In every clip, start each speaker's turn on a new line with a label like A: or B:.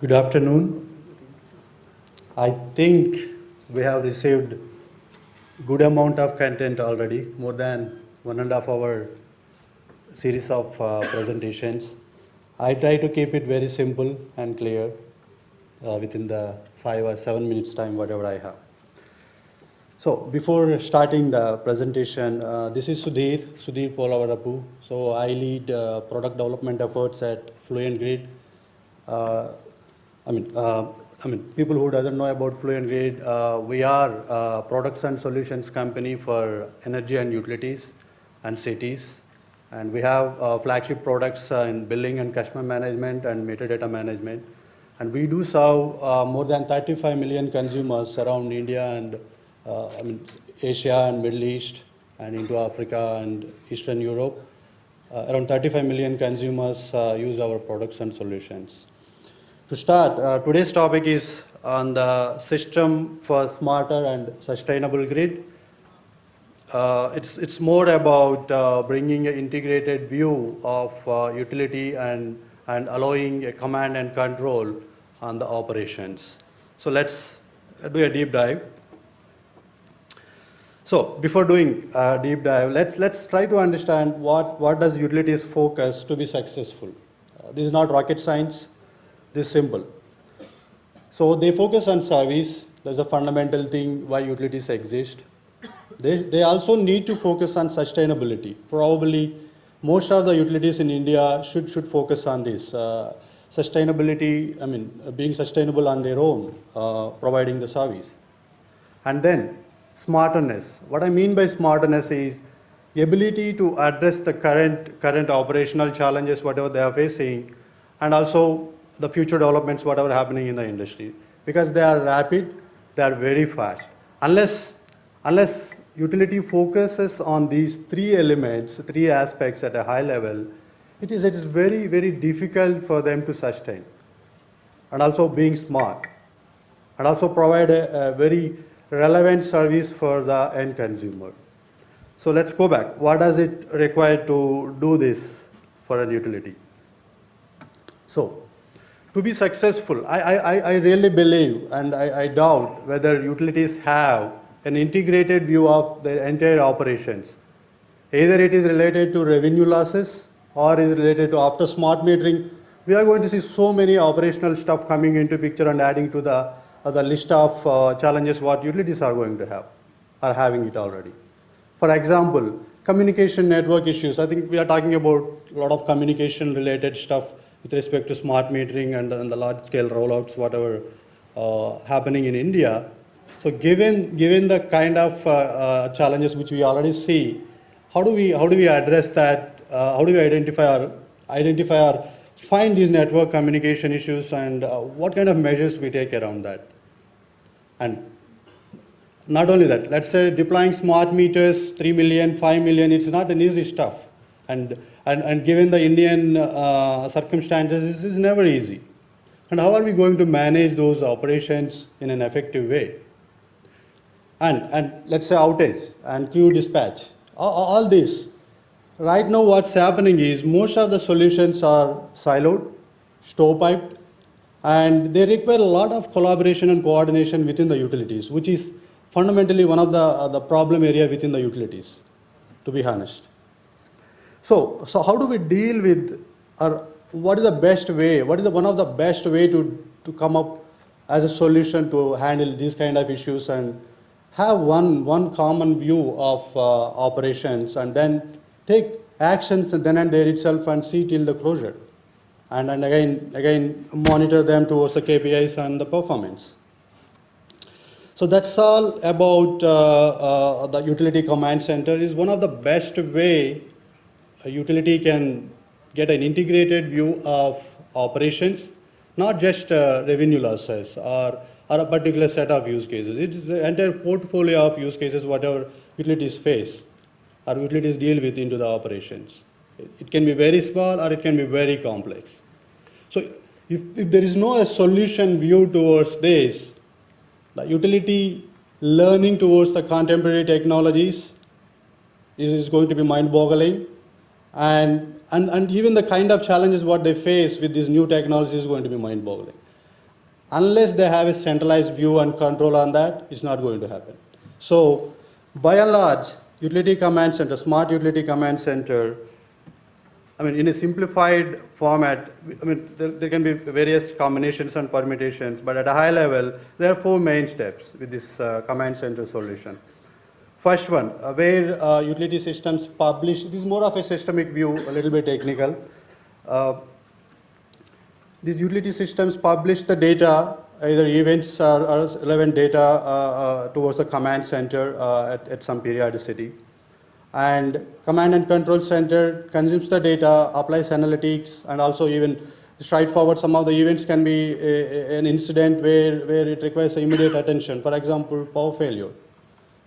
A: Good afternoon. I think we have received good amount of content already, more than 1.5 hour series of presentations. I try to keep it very simple and clear within the 5 or 7 minutes time, whatever I have. So before starting the presentation, this is Sudheer Polavarapu. So I lead product development efforts at Fluentgrid. Uh, people who doesn't know about Fluentgrid, we are a products and solutions company for energy and utilities and cities. And we have flagship products in billing and customer management and metadata management. And we do serve more than 35 million consumers around India and Asia and Middle East and into Africa and Eastern Europe. Around 35 million consumers use our products and solutions. To start, today's topic is on the system for smarter and sustainable grid. It's more about bringing an integrated view of utility and allowing a command and control on the operations. So let's do a deep dive. So before doing a deep dive, let's try to understand what does utilities focus to be successful. This is not rocket science. This is simple. So they focus on service. That's a fundamental thing why utilities exist. They also need to focus on sustainability. Probably most of the utilities in India should focus on this. Sustainability, being sustainable on their own, providing the service. And then smartness. What I mean by smartness is the ability to address the current operational challenges, whatever they are facing, and also the future developments, whatever happening in the industry. Because they are rapid, they are very fast. Unless utility focuses on these three elements, three aspects at a high level, it is very, very difficult for them to sustain. And also being smart. And also provide a very relevant service for the end consumer. So let's go back. What does it require to do this for a utility? So, to be successful, I really believe and I doubt whether utilities have an integrated view of their entire operations. Either it is related to revenue losses or is related to after smart metering. We are going to see so many operational stuff coming into picture and adding to the list of challenges what utilities are going to have, are having it already. For example, communication network issues. I think we are talking about a lot of communication related stuff with respect to smart metering and the large scale rollouts, whatever happening in India. So given the kind of challenges which we already see, how do we address that? How do we identify or find these network communication issues, and what kind of measures we take around that? And not only that, let's say deploying smart meters, 3 million, 5 million, it's not an easy stuff. And given the Indian circumstances, this is never easy. And how are we going to manage those operations in an effective way? And let's say outage and crew dispatch, all this. Right now what's happening is most of the solutions are siloed, stovepiped, and they require a lot of collaboration and coordination within the utilities, which is fundamentally one of the problem area within the utilities, to be honest. So how do we deal with, or what is the best way, what is one of the best way to come up as a solution to handle these kind of issues and have one common view of operations and then take actions and then and there itself and see till the closure. And again monitor them towards the KPIs and the performance. So that's all about the utility command center. Is one of the best way a utility can get an integrated view of operations, not just revenue losses or a particular set of use cases. It's the entire portfolio of use cases whatever utilities face or utilities deal with into the operations. It can be very small or it can be very complex. So if there is no solution view towards this, the utility learning towards the contemporary technologies is going to be mind-boggling. And even the kind of challenges what they face with these new technologies is going to be mind-boggling. unless they have a centralized view and control on that, it's not going to happen. So by and large, utility command center, smart utility command center, I mean, in a simplified format, I mean, there can be various combinations and permutations, but at a high level, there are 4 main steps with this command center solution. First one, where utility systems publish, this is more of a systemic view, a little bit technical. These utility systems publish the data, either events or relevant data towards the command center at some periodicity. And command and control center consumes the data, applies analytics, and also even straightforward, some of the events can be an incident where it requires immediate attention. For example, power failure.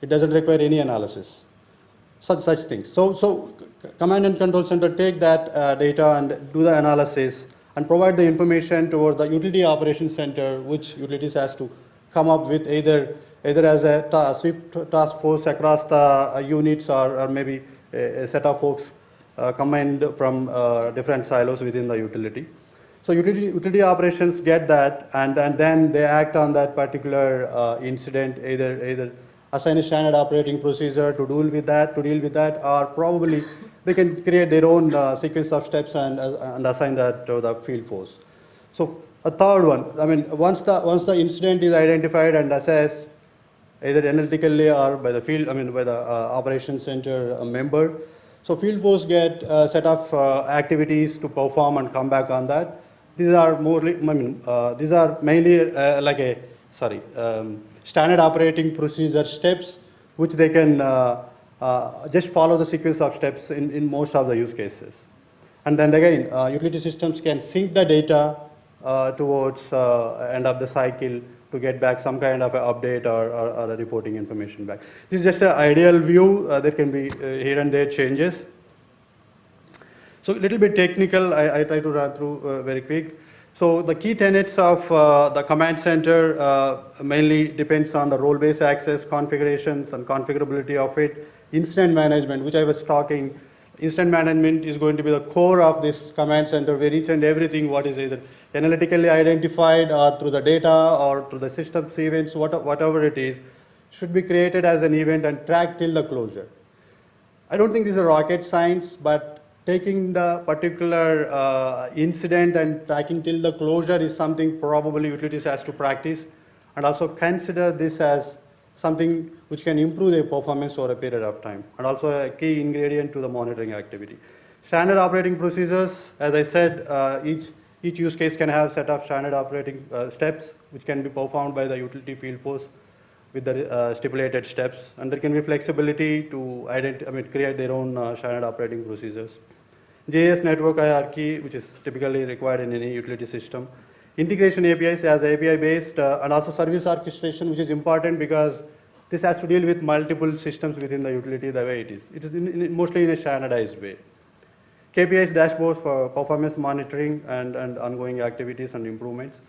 A: It doesn't require any analysis. Such things. So command and control center take that data and do the analysis and provide the information towards the utility operations center, which utilities has to come up with either as a swift task force across the units or maybe a set of folks combined from different silos within the utility. So utility operations get that, and then they act on that particular incident, either assign a standard operating procedure to deal with that, or probably they can create their own sequence of steps and assign that to the field force. So a third one, I mean, once the incident is identified and assessed, either analytically or by the field, I mean, by the operations center member. So field force get a set of activities to perform and come back on that. These are these are mainly standard operating procedure steps, which they can just follow the sequence of steps in most of the use cases. And then again, utility systems can sync the data towards end of the cycle to get back some kind of an update or a reporting information back. This is just an ideal view. There can be here and there changes. So a little bit technical, I try to run through very quick. So the key tenets of the command center mainly depends on the role-based access configurations and configurability of it. Incident management, which I was talking, incident management is going to be the core of this command center, where each and everything what is either analytically identified or through the data or through the systems events, whatever it is, should be created as an event and tracked till the closure. I don't think this is a rocket science, but taking the particular incident and tracking till the closure is something probably utilities has to practice, and also consider this as something which can improve their performance over a period of time, and also a key ingredient to the monitoring activity. Standard operating procedures, as I said, each use case can have a set of standard operating steps which can be performed by the utility field force with the stipulated steps, and there can be flexibility to create their own standard operating procedures. JS network hierarchy, which is typically required in any utility system. Integration APIs as API based, and also service orchestration, which is important because this has to deal with multiple systems within the utility the way it is. It is mostly in a standardized way. KPIs dashboards for performance monitoring and ongoing activities and improvements.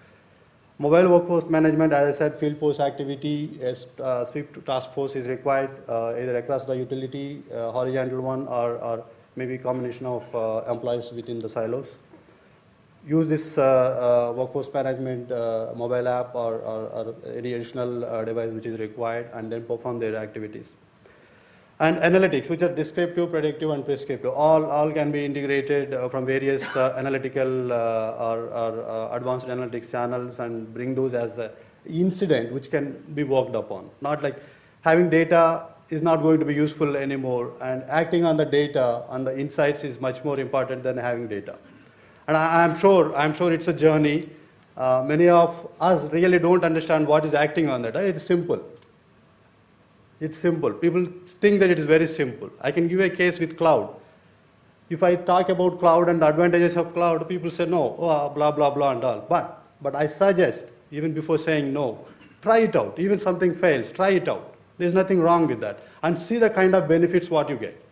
A: Mobile workforce management, as I said, field force activity, as swift task force is required either across the utility, horizontal one, or maybe combination of employees within the silos. Use this workforce management mobile app or any additional device which is required, and then perform their activities. And analytics, which are descriptive, predictive, and prescriptive, all can be integrated from various analytical or advanced analytics channels and bring those as an incident which can be worked upon. Not like having data is not going to be useful anymore, and acting on the data, on the insights is much more important than having data. And I'm sure it's a journey. Many of us really don't understand what is acting on that. It's simple. It's simple. People think that it is very simple. I can give a case with cloud. If I talk about cloud and the advantages of cloud, people say no, blah, blah, blah, and all. But I suggest, even before saying no, try it out. Even something fails, try it out. There's nothing wrong with that. And see the kind of benefits what you get.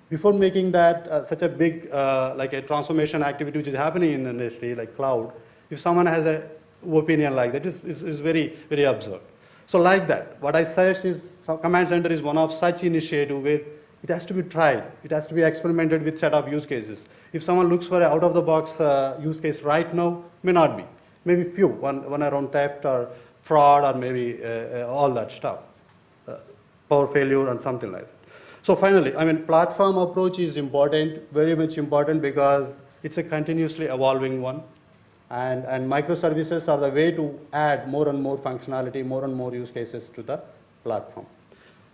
A: Before making that such a big, like a transformation activity which is happening in the industry, like cloud, if someone has an opinion like that, is very, very absurd. So like that, what I suggest is command center is one of such initiative where it has to be tried. It has to be experimented with set of use cases. If someone looks for an out-of-the-box use case right now, may not be. maybe few, one around theft or fraud or maybe all that stuff, power failure and something like that. So finally, I mean, platform approach is important, very much important, because it's a continuously evolving one. And microservices are the way to add more and more functionality, more and more use cases to the platform.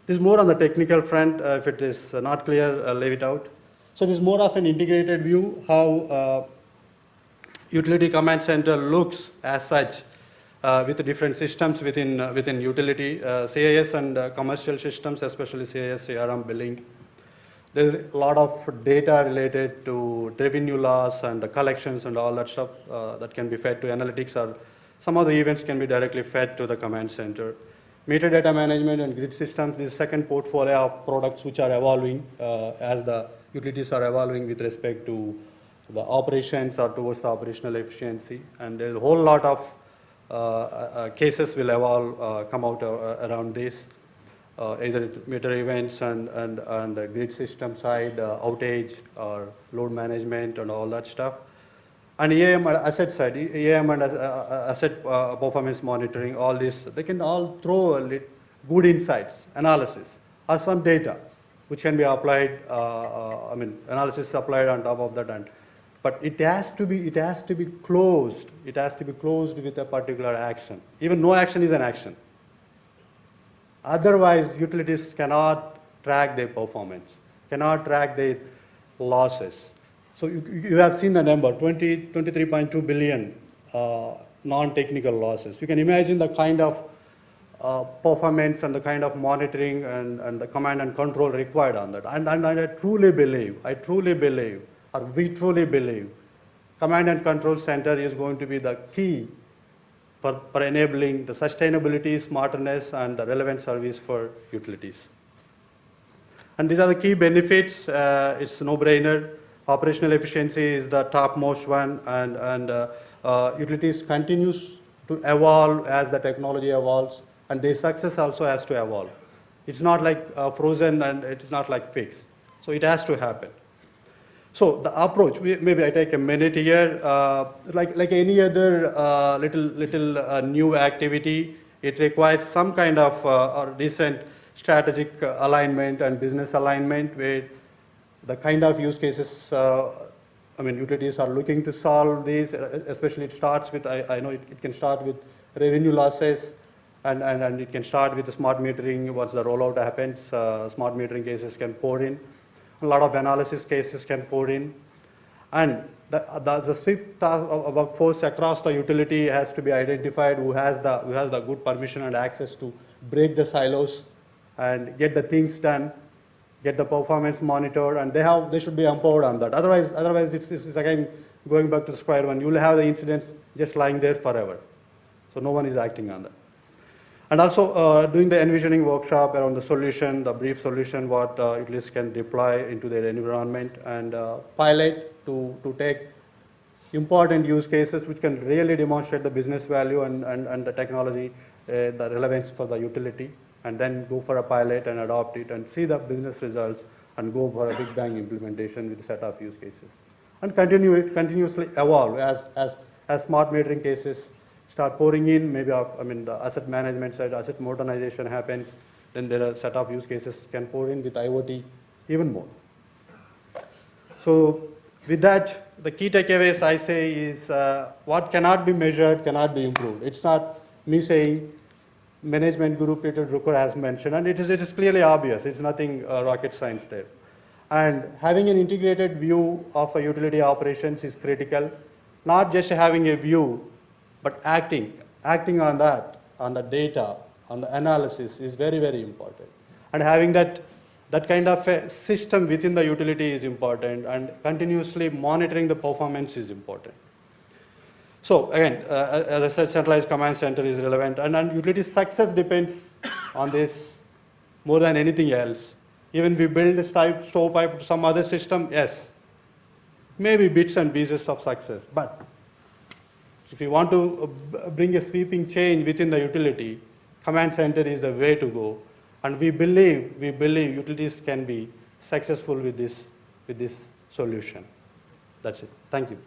A: This is more on the technical front. If it is not clear, I'll leave it out. So this is more of an integrated view, how utility command center looks as such with the different systems within utility, CIS and commercial systems, especially CIS, CRM, billing. There's a lot of data related to revenue loss and the collections and all that stuff that can be fed to analytics, or some of the events can be directly fed to the command center. Metadata management and grid systems, this second portfolio of products which are evolving as the utilities are evolving with respect to the operations or towards the operational efficiency. And there's a whole lot of cases will evolve, come out around this. Either meter events and grid system side, outage or load management and all that stuff. And EAM asset side, EAM and asset performance monitoring, all this, they can all throw good insights, analysis, or some data, which can be applied, analysis applied on top of that. But it has to be closed. It has to be closed with a particular action. Even no action is an action. Otherwise, utilities cannot track their performance, cannot track their losses. So you have seen the number, 23.2 billion non-technical losses. You can imagine the kind of performance and the kind of monitoring and the command and control required on that. And I truly believe, or we truly believe, command and control center is going to be the key for enabling the sustainability, smartness, and the relevant service for utilities. And these are the key benefits. It's a no-brainer. Operational efficiency is the topmost one, and utilities continues to evolve as the technology evolves, and their success also has to evolve. It's not like frozen and it's not like fixed. So it has to happen. So the approach, maybe I take a minute here. Like any other little new activity, it requires some kind of or decent strategic alignment and business alignment, where the kind of use cases, utilities are looking to solve these. Especially it starts with, I know it can start with revenue losses, and it can start with the smart metering. Once the rollout happens, smart metering cases can pour in. A lot of analysis cases can pour in. And the shift of workforce across the utility has to be identified, who has the good permission and access to break the silos and get the things done, get the performance monitored, and they should be empowered on that. Otherwise it's again going back to the square one. You will have the incidents just lying there forever. So no one is acting on that. And also doing the envisioning workshop around the solution, the brief solution, what utilities can deploy into their environment, and pilot to take important use cases which can really demonstrate the business value and the technology, the relevance for the utility, and then go for a pilot and adopt it and see the business results and go for a big bang implementation with a set of use cases. And continuously evolve as smart metering cases start pouring in. Maybe the asset management side, asset modernization happens, then there are a set of use cases can pour in with IoT even more. So with that, the key takeaways I say is what cannot be measured cannot be improved. It's not me saying, management guru Peter Drucker has mentioned, and it is clearly obvious. It's nothing rocket science there. And having an integrated view of a utility operations is critical. Not just having a view, but acting on that, on the data, on the analysis is very, very important. And having that kind of a system within the utility is important, and continuously monitoring the performance is important. So again, as I said, centralized command center is relevant, and utility success depends on this more than anything else. Even if we build this stovepipe to some other system, yes, maybe bits and pieces of success, but if you want to bring a sweeping change within the utility, command center is the way to go. And we believe utilities can be successful with this solution. That's it. Thank you.